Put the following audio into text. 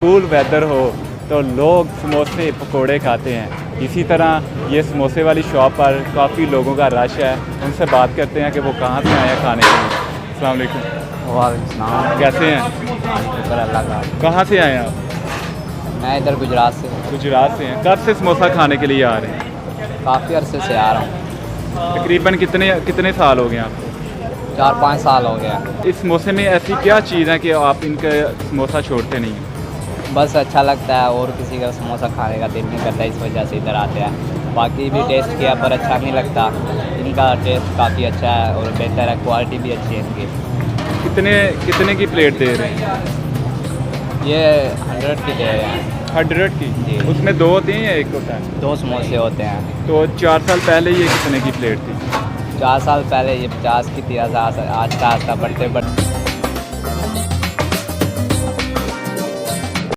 Cool weather हो तो लोग समोसे पकोड़े खाते हैं। इसी तरह ये समोसे वाली शॉप पर काफ़ी लोगों का रश है। उनसे बात करते हैं कि वो कहाँ से आए हैं खाने के लिए। अस्सलाम वालेकुम। वालेकुम। कैसे हैं? शुक्र अल्लाह का। कहाँ से आए हैं आप? मैं इधर गुजरात से हूँ। गुजरात से हैं। कब से समोसा खाने के लिए आ रहे हैं? काफ़ी अरसे से आ रहा हूँ। तकरीबन कितने साल हो गए आपको? 4-5 साल हो गया। इस समोसे में ऐसी क्या चीज़ है कि आप इनका समोसा छोड़ते नहीं हैं? बस अच्छा लगता है और किसी का समोसा खाने का दिल नहीं करता, इस वजह से इधर आते हैं। बाकी भी टेस्ट किया पर अच्छा नहीं लगता। इनका टेस्ट काफ़ी अच्छा है और बेहतर है, क्वालिटी भी अच्छी है इनकी। कितने की प्लेट दे रहे हैं? ये 100 की दे रहे हैं। 100 की? जी। उसमें 2 होती हैं या 1 होता है? 2 समोसे होते हैं। तो 4 साल पहले ये कितने की प्लेट थी? 4 साल पहले ये 50 की थी, आस्ता आस्ता बढ़ते बढ़ते